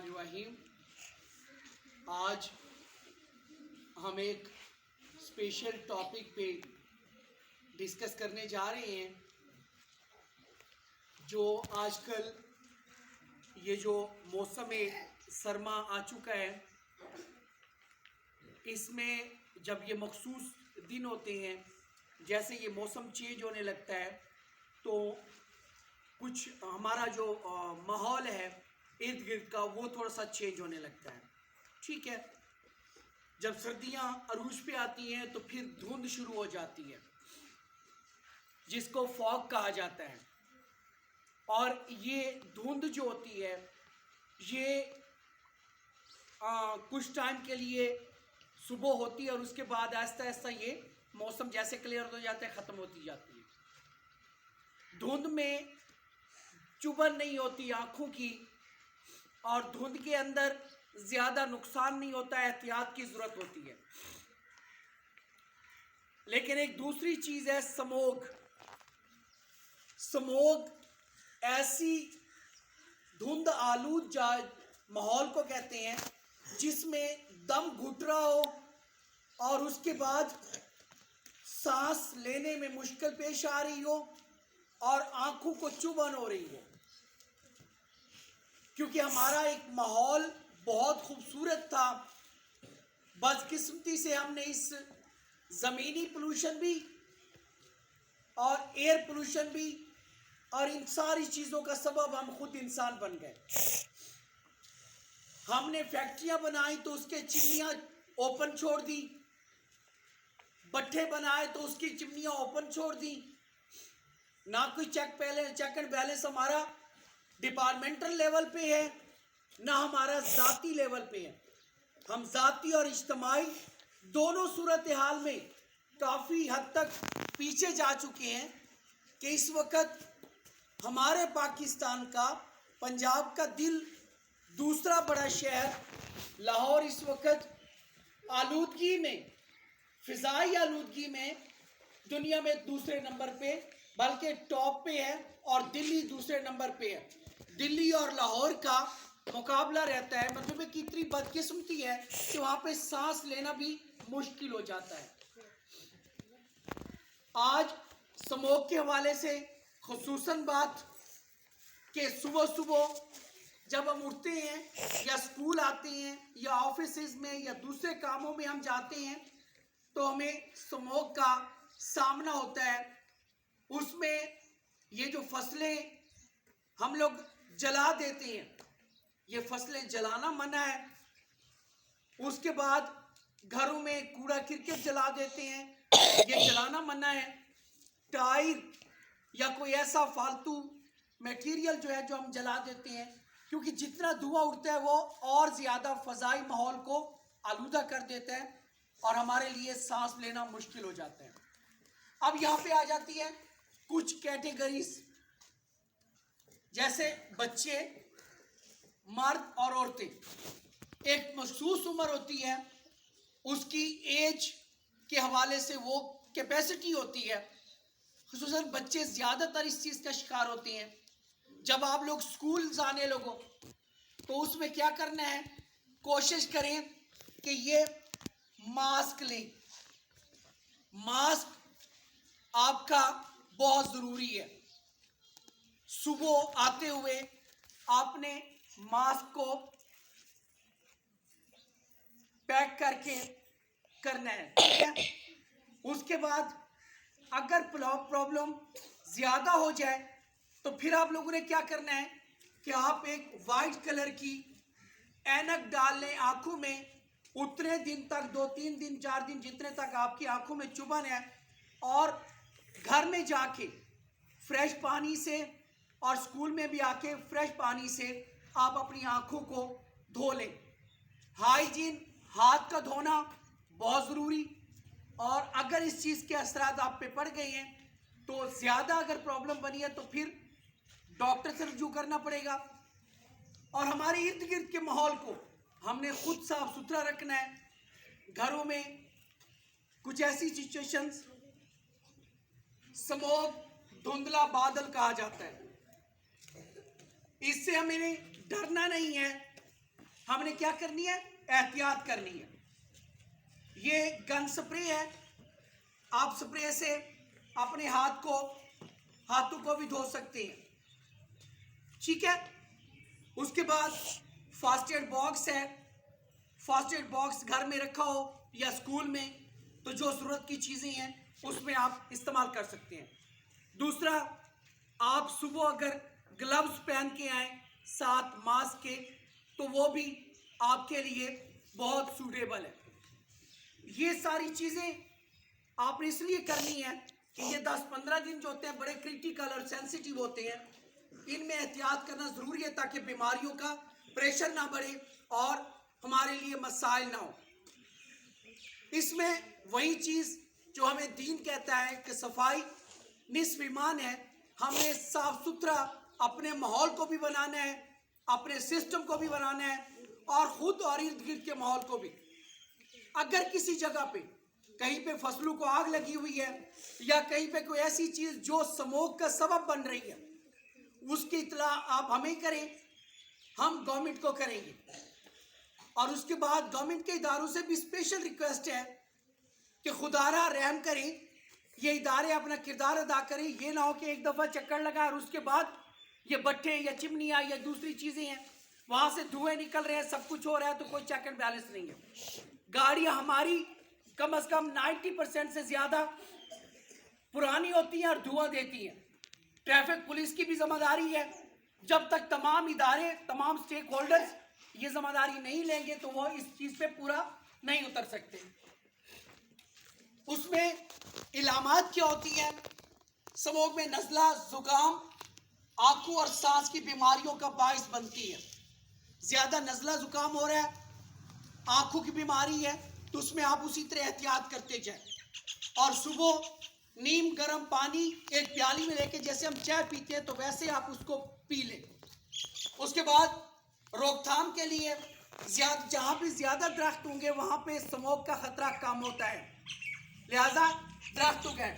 बिस्मिल्लाहिर्रहमानिर्रहीम। आज हम एक स्पेशल टॉपिक पे डिस्कस करने जा रहे हैं। जो आजकल ये जो मौसम सरमा आ चुका है, इसमें जब ये मखसूस दिन होते हैं, जैसे ये मौसम चेंज होने लगता है, तो कुछ हमारा जो माहौल है इर्द गिर्द का, वो थोड़ा सा चेंज होने लगता है। ठीक है, जब सर्दियाँ अरूज पे आती हैं तो फिर धुंध शुरू हो जाती है, जिसको फॉग कहा जाता है। और ये धुंध जो होती है, ये कुछ टाइम के लिए सुबह होती है और उसके बाद आहिस्ता आहिस्ता ये मौसम जैसे क्लियर हो जाता है, ख़त्म होती जाती है। धुंध में चुभन नहीं होती आँखों की, और धुंध के अंदर ज़्यादा नुकसान नहीं होता, एहतियात की ज़रूरत होती है। लेकिन एक दूसरी चीज़ है स्मोग। स्मोग ऐसी धुंध आलूद माहौल को कहते हैं जिसमें दम घुट रहा हो और उसके बाद सांस लेने में मुश्किल पेश आ रही हो और आंखों को चुभन हो रही हो। क्योंकि हमारा एक माहौल बहुत खूबसूरत था, बदकिस्मती से हमने इस ज़मीनी पोल्यूशन भी और एयर पोल्यूशन भी और इन सारी चीज़ों का सबब हम खुद इंसान बन गए। हमने फैक्ट्रियां बनाई तो उसके चिमनियां ओपन छोड़ दी, भट्ठे बनाए तो उसकी चिमनियां ओपन छोड़ दी। ना कोई चेक एंड बैलेंस हमारा डिपार्टमेंटल लेवल पे है, ना हमारा ज़ाती लेवल पे है। हम ज़ाती और इज्तिमाई दोनों सूरत हाल में काफ़ी हद तक पीछे जा चुके हैं कि इस वक्त हमारे पाकिस्तान का, पंजाब का दिल, दूसरा बड़ा शहर लाहौर इस वक्त आलूदगी में, फ़िज़ाई आलूदगी में दुनिया में दूसरे नंबर पे, बल्कि टॉप पे है, और दिल्ली दूसरे नंबर पे है। दिल्ली और लाहौर का मुकाबला रहता है। मतलब कि इतनी बदकिस्मती है कि वहाँ पे सांस लेना भी मुश्किल हो जाता है। आज स्मोक के हवाले से खुसूसन बात कि सुबह सुबह जब हम उठते हैं या स्कूल आते हैं या ऑफिस में या दूसरे कामों में हम जाते हैं, तो हमें स्मोक का सामना होता है। उसमें ये जो फसलें हम लोग जला देते हैं, ये फसलें जलाना मना है। उसके बाद घरों में कूड़ा करकट जला देते हैं, ये जलाना मना है। टायर या कोई ऐसा फालतू मटेरियल जो है जो हम जला देते हैं, क्योंकि जितना धुआं उठता है वो और ज़्यादा फ़ज़ाई माहौल को आलूदा कर देता है और हमारे लिए सांस लेना मुश्किल हो जाता है। अब यहाँ पे आ जाती है कुछ कैटेगरीज, जैसे बच्चे, मर्द और औरतें। एक मखसूस उम्र होती है, उसकी एज के हवाले से वो कैपेसिटी होती है। खुसूसन बच्चे ज़्यादातर इस चीज़ का शिकार होते हैं। जब आप लोग स्कूल जाने लगो तो उसमें क्या करना है, कोशिश करें कि ये मास्क लें। मास्क आपका बहुत ज़रूरी है। सुबह आते हुए आपने मास्क को पैक करके करना है, ठीक है। उसके बाद अगर प्रॉब्लम ज़्यादा हो जाए तो फिर आप लोगों ने क्या करना है कि आप एक वाइट कलर की ऐनक डाल लें आँखों में। उतने दिन तक, 2-3 दिन 4 दिन, जितने तक आपकी आँखों में चुभन है, और घर में जाके फ्रेश पानी से और स्कूल में भी आके फ्रेश पानी से आप अपनी आँखों को धो लें। हाइजीन, हाथ का धोना बहुत ज़रूरी। और अगर इस चीज़ के असरात आप पे पड़ गए हैं तो ज़्यादा अगर प्रॉब्लम बनी है तो फिर डॉक्टर से रुजू करना पड़ेगा। और हमारे इर्द गिर्द के माहौल को हमने खुद साफ सुथरा रखना है। घरों में कुछ ऐसी सिचुएशंस, स्मोक धुंधला बादल कहा जाता है, इससे हमें डरना नहीं है। हमने क्या करनी है, एहतियात करनी है। ये गन स्प्रे है, आप स्प्रे से अपने हाथों को भी धो सकते हैं, ठीक है। उसके बाद फर्स्ट एड बॉक्स है, फर्स्ट एड बॉक्स घर में रखा हो या स्कूल में, तो जो ज़रूरत की चीज़ें हैं उसमें आप इस्तेमाल कर सकते हैं। दूसरा, आप सुबह अगर ग्लव्स पहन के आए साथ मास्क के, तो वो भी आपके लिए बहुत सूटेबल है। ये सारी चीज़ें आपने इसलिए करनी है कि ये 10-15 दिन जो होते हैं बड़े क्रिटिकल और सेंसिटिव होते हैं, इनमें एहतियात करना ज़रूरी है ताकि बीमारियों का प्रेशर ना बढ़े और हमारे लिए मसाइल ना हो। इसमें वही चीज़ जो हमें दीन कहता है कि सफाई निस्फ ईमान है। हमें साफ सुथरा अपने माहौल को भी बनाना है, अपने सिस्टम को भी बनाना है और ख़ुद और इर्द गिर्द के माहौल को भी। अगर किसी जगह पे कहीं पे फसलों को आग लगी हुई है या कहीं पे कोई ऐसी चीज़ जो स्मोक का सबब बन रही है, उसकी इत्तला आप हमें करें, हम गवर्नमेंट को करेंगे। और उसके बाद गवर्नमेंट के इदारों से भी स्पेशल रिक्वेस्ट है कि खुदारा रहम करें, ये इदारे अपना किरदार अदा करें। ये ना हो कि एक दफ़ा चक्कर लगा और उसके बाद ये भट्ठे या चिमनियाँ या दूसरी चीज़ें हैं, वहाँ से धुएँ निकल रहे हैं, सब कुछ हो रहा है, तो कोई चेक एंड बैलेंस नहीं है। गाड़ियाँ हमारी कम से कम 90% से ज़्यादा पुरानी होती हैं और धुआं देती हैं। ट्रैफिक पुलिस की भी जिम्मेदारी है। जब तक तमाम इदारे, तमाम स्टेक होल्डर्स ये जिम्मेदारी नहीं लेंगे तो वो इस चीज़ पे पूरा नहीं उतर सकते। उसमें इलामात क्या होती हैं, स्मोक में नज़ला, ज़ुकाम, आंखों और सांस की बीमारियों का बाइस बनती है। ज़्यादा नज़ला ज़ुकाम हो रहा है, आंखों की बीमारी है, तो उसमें आप उसी तरह एहतियात करते जाएं। और सुबह नीम गर्म पानी एक प्याली में लेके, जैसे हम चाय पीते हैं तो वैसे आप उसको पी लें। उसके बाद रोकथाम के लिए जहाँ पे ज़्यादा दरख्त होंगे वहाँ पे स्मोक का खतरा कम होता है, लिहाजा दरख्त उगाएं।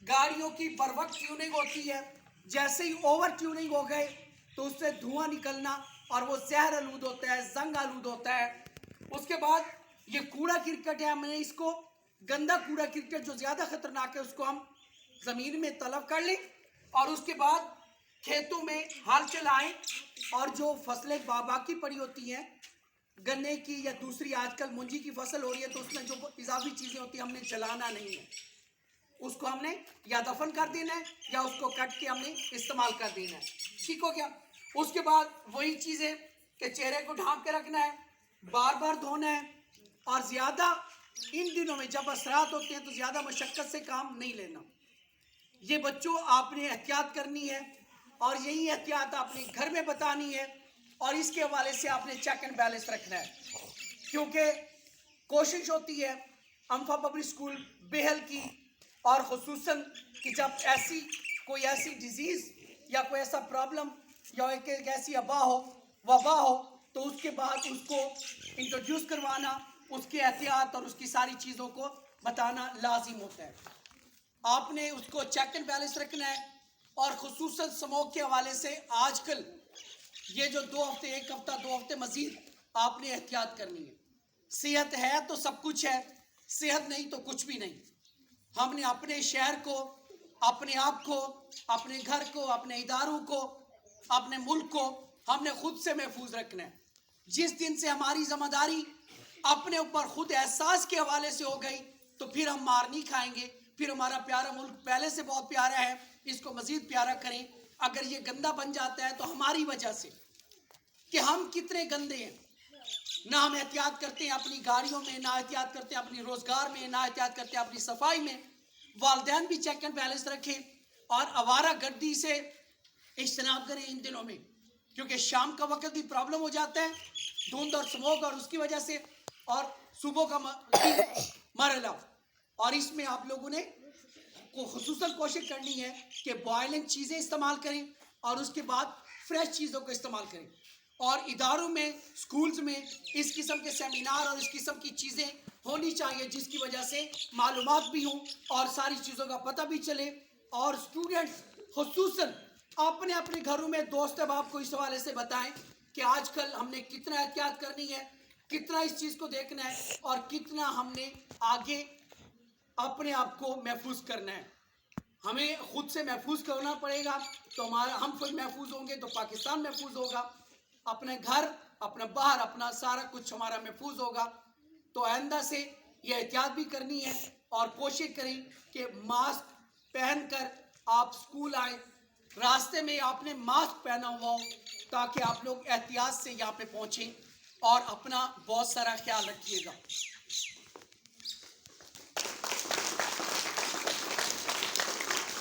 गाड़ियों की बर वक्त ट्यूनिंग होती है, जैसे ही ओवर ट्यूनिंग हो गए तो उससे धुआं निकलना और वो जहर आलूद होता है, जंग आलूद होता है। उसके बाद ये कूड़ा क्रिकेट है, हमने इसको गंदा कूड़ा क्रिकेट जो ज़्यादा ख़तरनाक है उसको हम ज़मीन में तलब कर लें और उसके बाद खेतों में हल चलाएं और जो फसलें बाकी पड़ी होती हैं, गन्ने की या दूसरी आजकल मुंजी की फसल हो रही है, तो उसमें जो इजाफी चीज़ें होती हैं हमने जलाना नहीं है, उसको हमने या दफन कर देना है या उसको कट के हमने इस्तेमाल कर देना है। ठीक हो गया। उसके बाद वही चीज़ें कि चेहरे को ढांप के रखना है, बार बार धोना है और ज़्यादा इन दिनों में जब असरात होते हैं तो ज़्यादा मशक्क़त से काम नहीं लेना। ये बच्चों आपने एहतियात करनी है और यही एहतियात आपने घर में बतानी है और इसके हवाले से आपने चेक एंड बैलेंस रखना है, क्योंकि कोशिश होती है अम्फा पब्लिक स्कूल बेहल की और ख़ुसूसन कि जब कोई ऐसी डिज़ीज़ या कोई ऐसा प्रॉब्लम या एक ऐसी वबा हो तो उसके बाद उसको इंट्रोड्यूस करवाना, उसकी एहतियात और उसकी सारी चीज़ों को बताना लाजिम होता है। आपने उसको चेक एंड बैलेंस रखना है और ख़ुसूसन स्मोक के हवाले से आजकल ये जो 2 हफ्ते, 1 हफ्ता, 2 हफ्ते मज़ीद आपने एहतियात करनी है। सेहत है तो सब कुछ है, सेहत नहीं तो कुछ भी नहीं। हमने अपने शहर को, अपने आप को, अपने घर को, अपने इदारों को, अपने मुल्क को हमने खुद से महफूज रखना है। जिस दिन से हमारी जिम्मेदारी अपने ऊपर खुद एहसास के हवाले से हो गई तो फिर हम मार नहीं खाएंगे, फिर हमारा प्यारा मुल्क पहले से बहुत प्यारा है, इसको मज़ीद प्यारा करें। अगर ये गंदा बन जाता है तो हमारी वजह से कि हम कितने गंदे हैं, ना हम एहतियात करते हैं अपनी गाड़ियों में, ना एहतियात करते हैं अपनी रोज़गार में, ना एहतियात करते हैं अपनी सफाई में। वालिदैन भी चेक एंड बैलेंस रखें और आवारा गर्दी से इज्तनाब करें इन दिनों में, क्योंकि शाम का वक्त भी प्रॉब्लम हो जाता है धुंध और स्मोक और उसकी वजह से, और सुबह का मरला। और इसमें आप लोगों ने खुसूसन कोशिश करनी है कि बॉयलिंग चीज़ें इस्तेमाल करें और उसके बाद फ्रेश चीज़ों को इस्तेमाल करें। और इदारों में, स्कूल्स में इस किस्म के सेमिनार और इस किस्म की चीज़ें होनी चाहिए जिसकी वजह से मालूमात भी हों और सारी चीज़ों का पता भी चले। और स्टूडेंट्स खुसूसन अपने अपने घरों में दोस्त अहबाब को इस हवाले से बताएं कि आजकल हमने कितना एहतियात करनी है, कितना इस चीज़ को देखना है और कितना हमने आगे अपने आप को महफूज करना है। हमें खुद से महफूज करना पड़ेगा, तो हम खुद महफूज होंगे तो पाकिस्तान महफूज होगा, अपने घर, अपना बाहर, अपना सारा कुछ हमारा महफूज होगा। तो आइंदा से ये एहतियात भी करनी है और कोशिश करें कि मास्क पहनकर आप स्कूल आए, रास्ते में आपने मास्क पहना हुआ हो, ताकि आप लोग एहतियात से यहाँ पे पहुँचें और अपना बहुत सारा ख्याल रखिएगा।